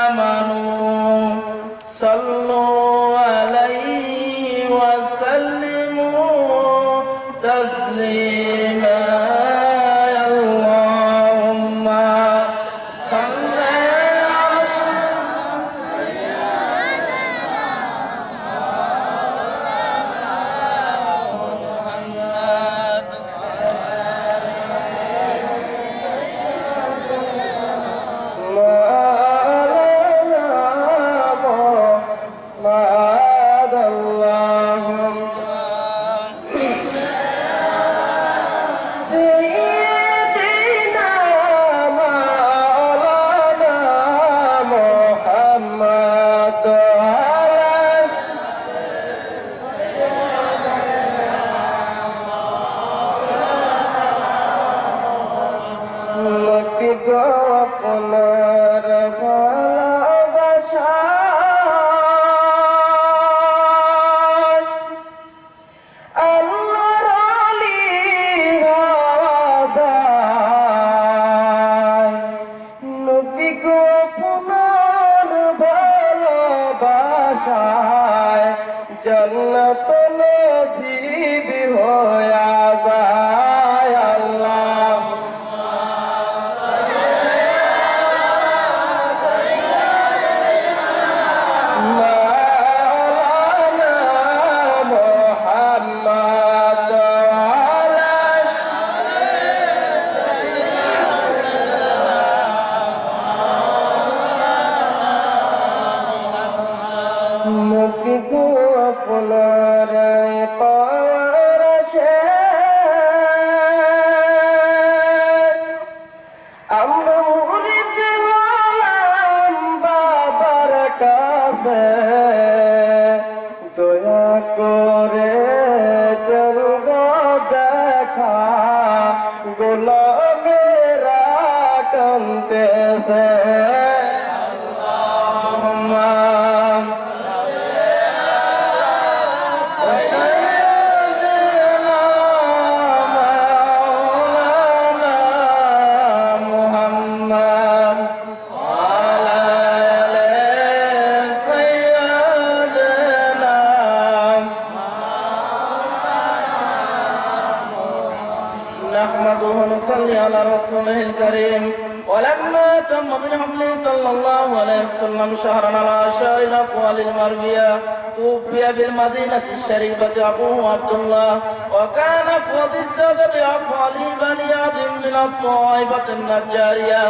آمنوا صلوا عليه وسلموا تسليما اللهم صل আপনার ভালোবাসা আল্লাহর ওলি হওয়া যায় নবী গো আপনার ভালোবাসায় জান্নাত নসিব হয়ে যায় আল্লাহ আপনার পাওয়ার আশে আমরা মুরিদ হলাম বাবার কাছে দয়া করে দেন গো দেখা গোলামেরা কাঁদতেছে نحمده ونصلي على رسوله الكريم ولما تم بالحمل صلى الله عليه وسلم شهرا على أشهر الأقوال المروية توفي بالمدينة الشريفة أبوه عبد الله وكان قد ازداد بأفعال بني آدم من الطائفة النجارية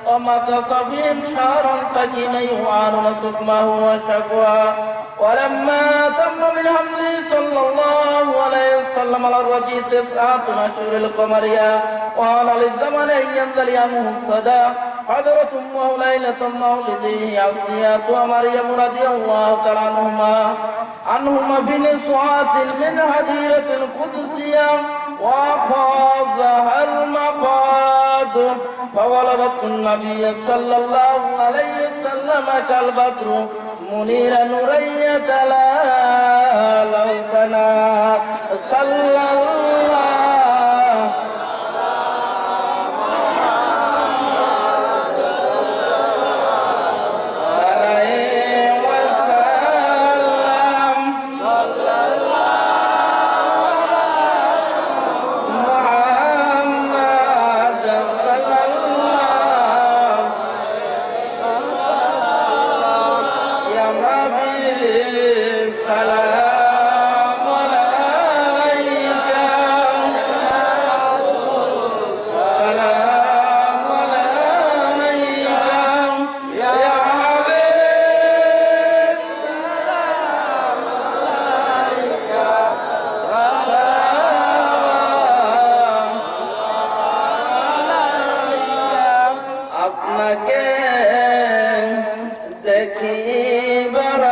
ومكث فيهم شهرا سكينا يعانون سقمه وشكوى ولما تم بالحمل صلى الله عليه وسلم على الرجل 9 أشهر القمرية وعلى للزمن أن ينزل يومه الصدى حضرت أمه ليلة مولده عصيات ومريم رضي الله تعالى عنهما في نسوات من هديرة القدسية وأخذها المقاد فولدت النبي صلى الله عليه وسلم كالبدر منيرا نورية لا لو سنا صلى الله আপনাকে দেখিবার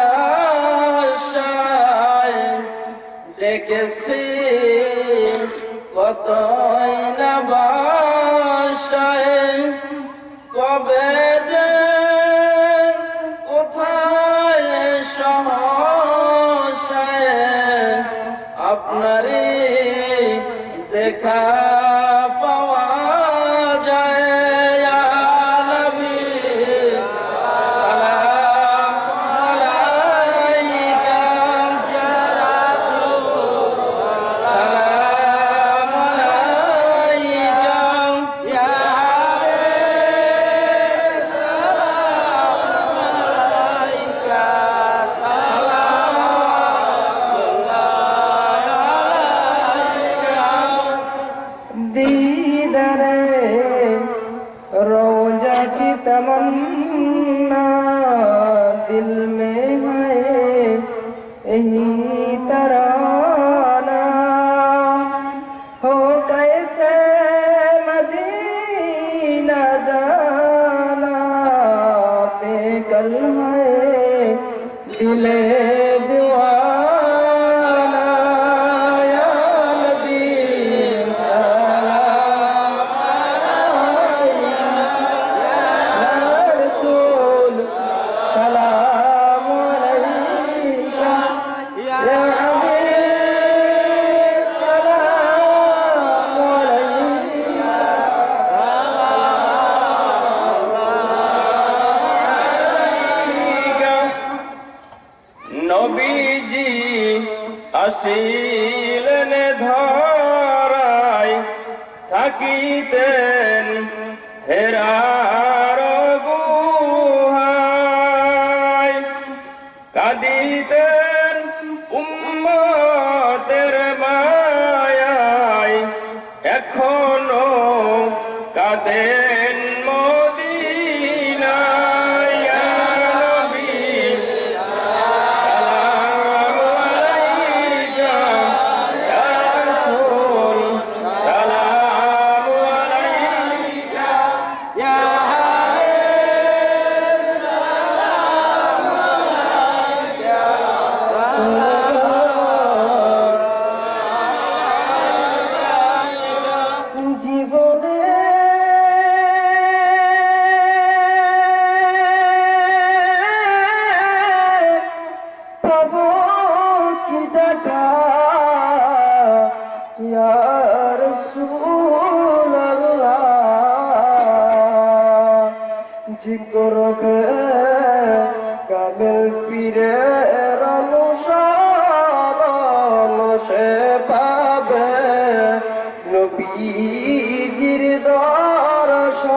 আশায় ডেকেছি কতই না বাসায় কবে যে কোথায় সহসায় আপনারই দেখা পাওয়া যায় तमन्ना दिल में है यही तराना हो कैसे मदीना जाना बेकल है दिले दीवाना या नबी सलाम अलैका या रसूल सलाम अलैका या हबीब सलाम अलैका নবীজি আসিলেন ধরায় থাকিতেন হেরার গুহায় কাঁদিতেন উম্মতের মায়ায় এখনো কাঁদেন মদিনায় ইয়া নবী সালাম আলাইকা ইয়া রাসূল সালাম আলাইকা ইয়া হাবিব সালাম আলাইকা জীবনে প্রভু কি দেখা ইয়া রাসূলুল্লাহ জিকরবে কামেল পীরের অনুসরণ সে পাবে নবীজির দর্শন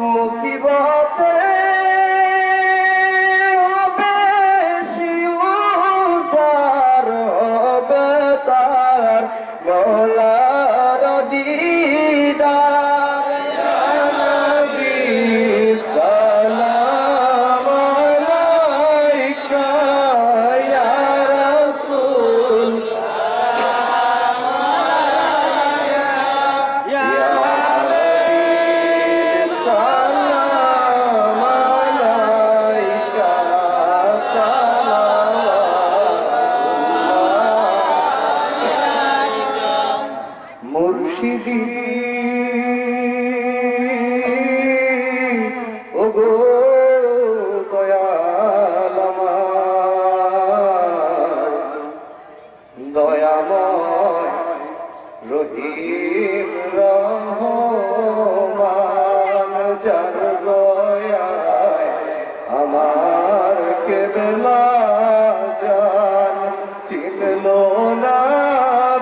মুসিবতে হবে শিউদার হবে তার মৌলার দিদার ইয়া নবী সালাম আলাইকা ইয়া রাসূল ইয়া হাবিব সালাম আলাইকা মুর্শিদি ওগো দয়াল আমার দয়াময় রহিম রহমান যার দয়ায় আমার কেবলা জান চিনল না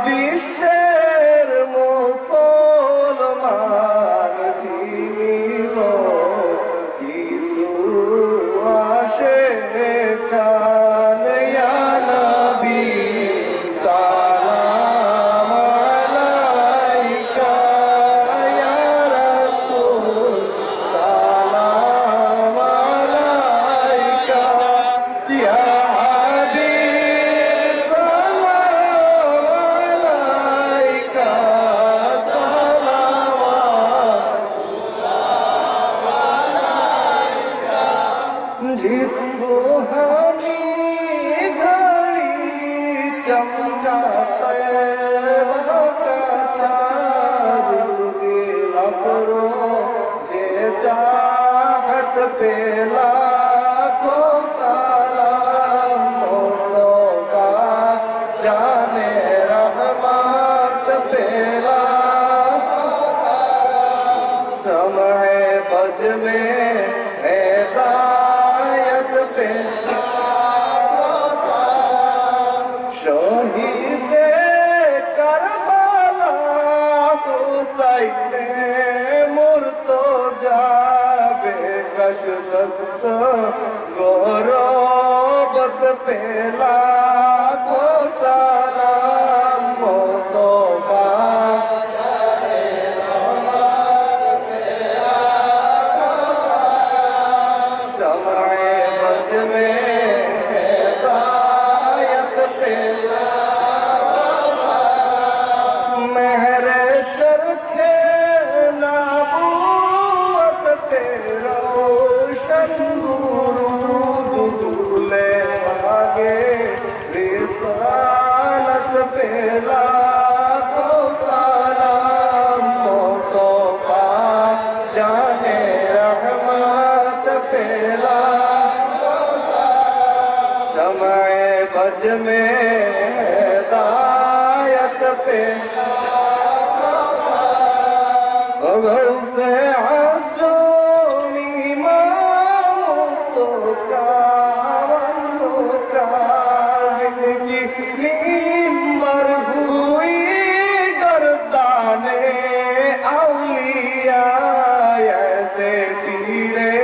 বিশ্বের মুসলমান চিনিল কিছু আসে কাল ইয়া নবী সালাম আলাইকা ইয়া রাসূল সালাম আলাইকা ইয়া হাবিব সালাম আলাইকা जिस सुहानी घड़ी चमका तैरव का चाँद गिला परो जे चाहत पे लाखों सलाम मुस्तफा जाने रहमत पे लाखों सलाम समय बज में हिदायत पे लाखों सलाम शहीद करबला हुसैन मुर्तजा बेकश दस्त गौरबत पे लाखों सलाम मुस्तफा जाने रहमत पे लाखों शम्ए बज़ में हिदायत पे महर चरखे नबूवत पे रोशन दुरूद दूल्हे आगे रिसालत पे लाखों सलाम मुस्तफा जाने रहमत पे लाखों सलाम शम्ए बज़ में हिदायत पे गौसे आजमी मामू का जिंदगी नीमर हुई गर्दाने औलिया ऐसे तीरे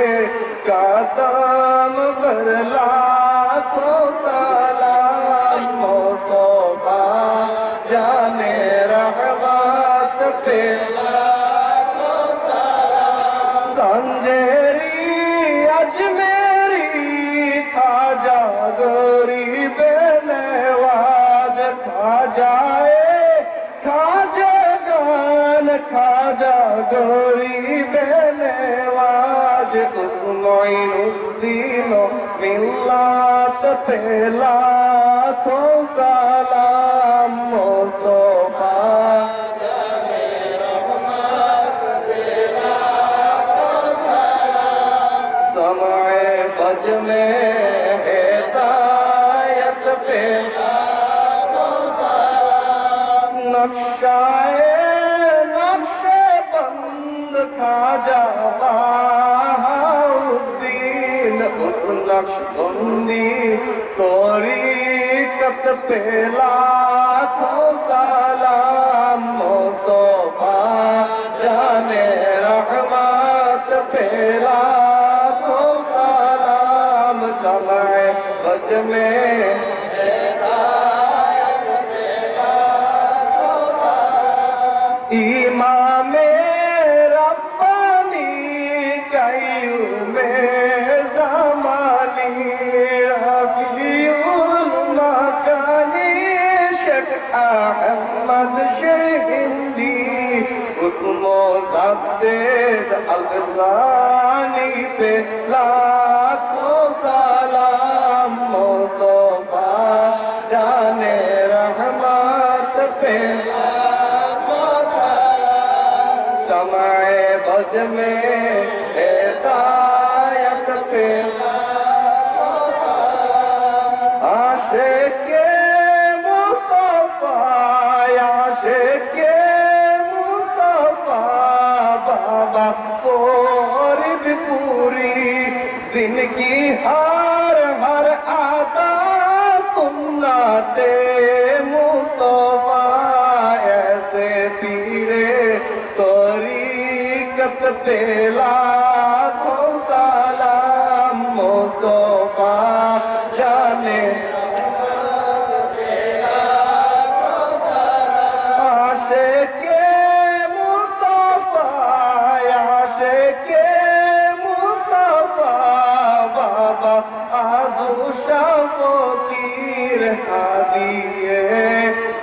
का दाम पर लाखों सलाम मुस्तफा जाने रहमत पे संजेरी अजमेरी खाजा गरीब नवाज खाजा गान खाजा गरीब नवाज उस मोइनुद्दीन मिल्लत पे लाखों सलाम मुस्तफा शम्ए बज़ में हिदायत पे नक्शे बंद खाजा बहाउद्दीन उस नक्शबंदी तरीक़त पे लाखों सलाम मुस्तफा जाने रहमत पे लाखों सलाम शम्ए बज़ में इमाम रब्बानी कय्यूम ज़मानी रफ़ीउल मकानी शेख अहमद शेहिंदी उस मुज़द्दिद अल्फ़सानी पे लाखों सलाम मुस्तफा जाने रहमत पे शम्ए बज़ में हिदायत पे आशिक़े मुस्तफा बाबा फरीदपुरी जिनकी हर आता सुन्नते मुस्तफा ऐसे पीरे तरीक़त पे लाखों सलाम मुस्तफा जाने आशिक़े मुस्तफा बाबा आदू शफ़कीर हादिए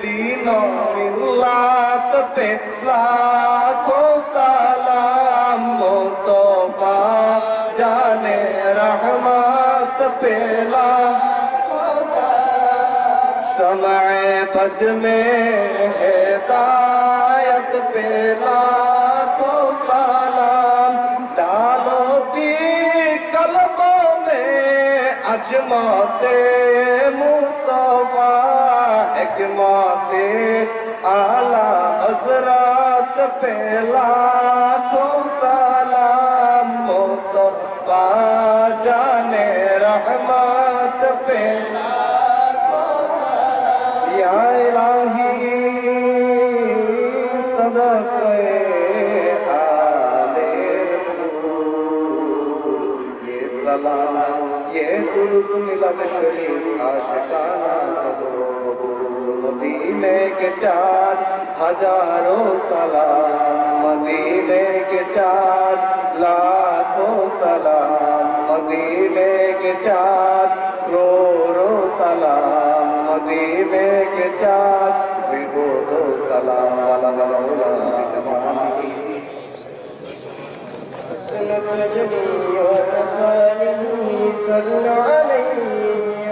तीनों मिल्लत पे लाखों सलाम मुस्तफा जाने रहमत पे लाखों सलाम शम्ए बज़ में हिदायत पे लाखों सलाम डालो दी कल्बों में अजमते मुस्तफा हिकमते आला हज़रत पे लाखों सलाम मुस्तफा जाने रहमत पे लाखों सलाम या इलाही सदक़े आले रसूल ये सलाम ये दुरूद मिलत शरीफ आशिकाना मदीने के 4,000 सलाम मदीने के 4 लाखों सलाम मदीने के चाँद रो रो सलाम मदीने के चाँद रो रो सलाम वाला मौला जमानी سنة جميع وصاله صلوا عليه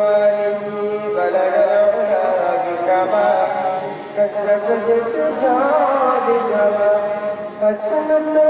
وآله بلغ العلا بكمال كسرة الجهاد جمال السنة